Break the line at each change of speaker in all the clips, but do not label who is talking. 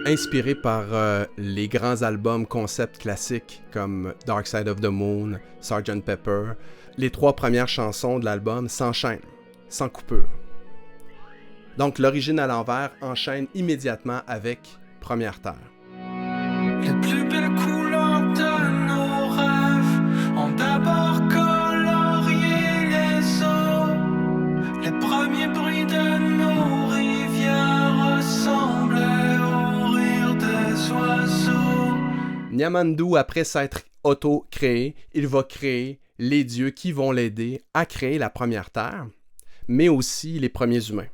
Inspiré par les grands albums concept classiques comme Dark Side of the Moon, Sgt. Pepper, les 3 premières chansons de l'album s'enchaînent, sans coupure. Donc l'origine à l'envers enchaîne immédiatement avec Première Terre.
Les plus belles couleurs de nos rêves ont d'abord colorié les eaux. Les premiers bruits de nos rivières ressemblaient au rire des oiseaux.
Niamandou, après s'être auto-créé, il va créer les dieux qui vont l'aider à créer la Première Terre, mais aussi les premiers humains.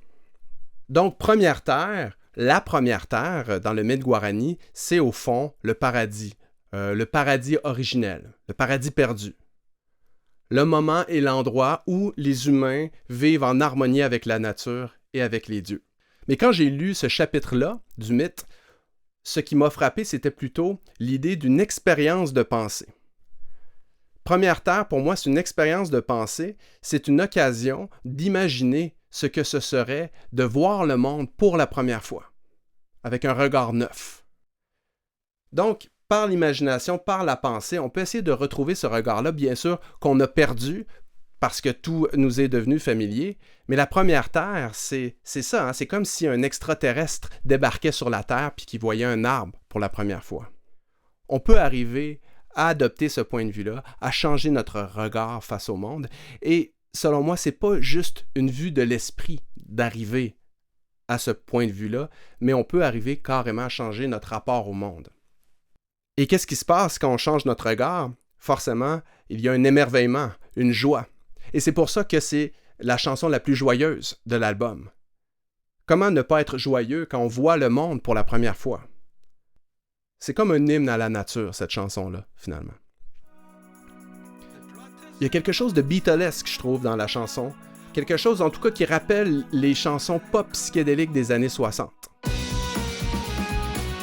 Donc, Première Terre, la Première Terre, dans le mythe Guarani, c'est au fond le paradis originel, le paradis perdu. Le moment et l'endroit où les humains vivent en harmonie avec la nature et avec les dieux. Mais quand j'ai lu ce chapitre-là du mythe, ce qui m'a frappé, c'était plutôt l'idée d'une expérience de pensée. Première Terre, pour moi, c'est une expérience de pensée, c'est une occasion d'imaginer ce que ce serait de voir le monde pour la première fois, avec un regard neuf. Donc, par l'imagination, par la pensée, on peut essayer de retrouver ce regard-là, bien sûr, qu'on a perdu parce que tout nous est devenu familier, mais la Première Terre, c'est ça, hein? C'est comme si un extraterrestre débarquait sur la Terre puis qu'il voyait un arbre pour la première fois. On peut arriver à adopter ce point de vue-là, à changer notre regard face au monde, et selon moi, c'est pas juste une vue de l'esprit d'arriver à ce point de vue-là, mais on peut arriver carrément à changer notre rapport au monde. Et qu'est-ce qui se passe quand on change notre regard? Forcément, il y a un émerveillement, une joie. Et c'est pour ça que c'est la chanson la plus joyeuse de l'album. Comment ne pas être joyeux quand on voit le monde pour la première fois? C'est comme un hymne à la nature, cette chanson-là, finalement. Il y a quelque chose de Beatlesque, je trouve, dans la chanson. Quelque chose, en tout cas, qui rappelle les chansons pop psychédéliques des années 60.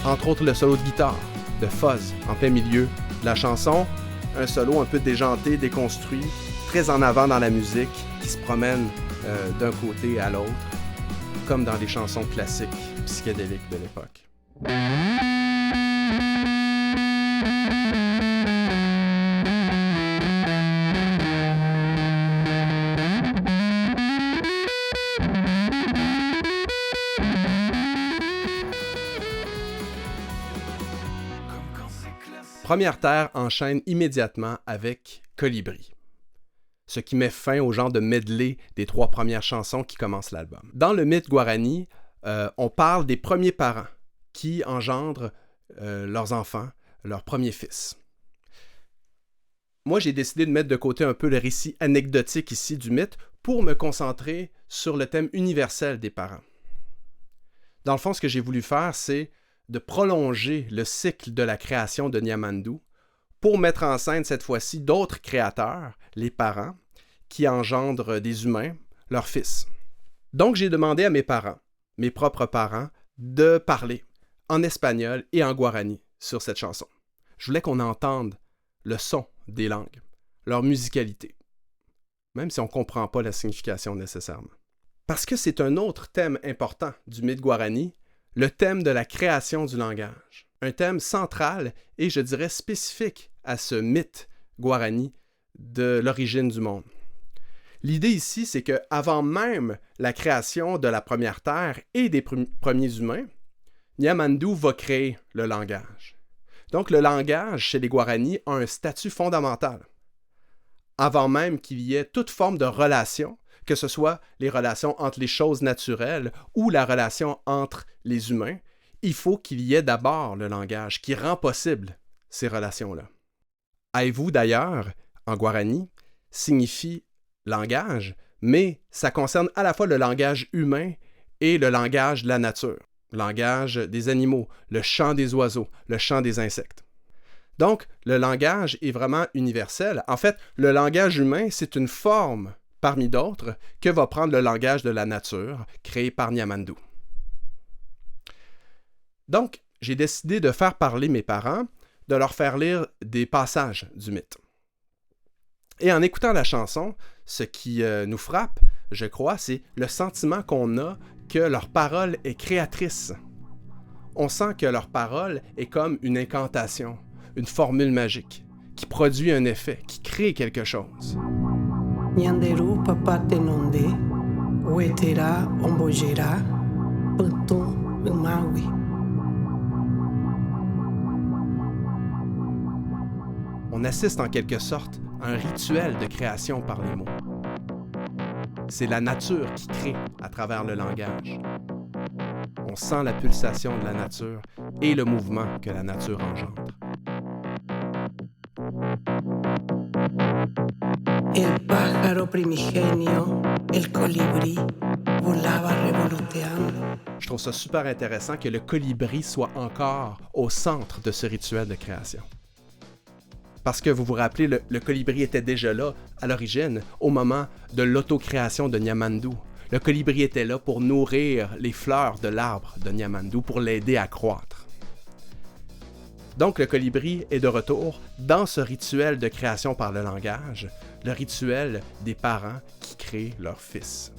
Entre autres, le solo de guitare de Fuzz, en plein milieu de la chanson. Un solo un peu déjanté, déconstruit, très en avant dans la musique, qui se promène d'un côté à l'autre, comme dans les chansons classiques psychédéliques de l'époque. Première Terre enchaîne immédiatement avec Colibri, ce qui met fin au genre de medley des 3 premières chansons qui commencent l'album. Dans le mythe Guarani, on parle des premiers parents qui engendrent leurs enfants, leurs premiers fils. Moi, j'ai décidé de mettre de côté un peu le récit anecdotique ici du mythe pour me concentrer sur le thème universel des parents. Dans le fond, ce que j'ai voulu faire, c'est de prolonger le cycle de la création de Niamandou pour mettre en scène cette fois-ci d'autres créateurs, les parents, qui engendrent des humains, leurs fils. Donc j'ai demandé à mes parents, mes propres parents, de parler en espagnol et en guarani sur cette chanson. Je voulais qu'on entende le son des langues, leur musicalité, même si on ne comprend pas la signification nécessairement. Parce que c'est un autre thème important du mythe guarani, le thème de la création du langage. Un thème central et, je dirais, spécifique à ce mythe guarani de l'origine du monde. L'idée ici, c'est qu'avant même la création de la Première Terre et des premiers humains, Niamandou va créer le langage. Donc, le langage, chez les Guaranis, a un statut fondamental. Avant même qu'il y ait toute forme de relation, que ce soit les relations entre les choses naturelles ou la relation entre les humains, il faut qu'il y ait d'abord le langage qui rend possible ces relations-là. Aivu, d'ailleurs, en guarani, signifie langage, mais ça concerne à la fois le langage humain et le langage de la nature, le langage des animaux, le chant des oiseaux, le chant des insectes. Donc, le langage est vraiment universel. En fait, le langage humain, c'est une forme parmi d'autres, que va prendre le langage de la nature, créé par Niamandou. Donc, j'ai décidé de faire parler mes parents, de leur faire lire des passages du mythe. Et en écoutant la chanson, ce qui nous frappe, je crois, c'est le sentiment qu'on a que leur parole est créatrice. On sent que leur parole est comme une incantation, une formule magique, qui produit un effet, qui crée quelque chose.
Nyanderu papate nonde, wetera ombojera, putum umawi.
On assiste en quelque sorte à un rituel de création par les mots. C'est la nature qui crée à travers le langage. On sent la pulsation de la nature et le mouvement que la nature engendre.
El pájaro primigenio, el colibrí, volaba revoloteando.
Je trouve ça super intéressant que le colibri soit encore au centre de ce rituel de création. Parce que vous vous rappelez, le colibri était déjà là, à l'origine, au moment de l'autocréation de Nyamandu. Le colibri était là pour nourrir les fleurs de l'arbre de Nyamandu, pour l'aider à croître. Donc le colibri est de retour dans ce rituel de création par le langage, le rituel des parents qui créent leurs fils.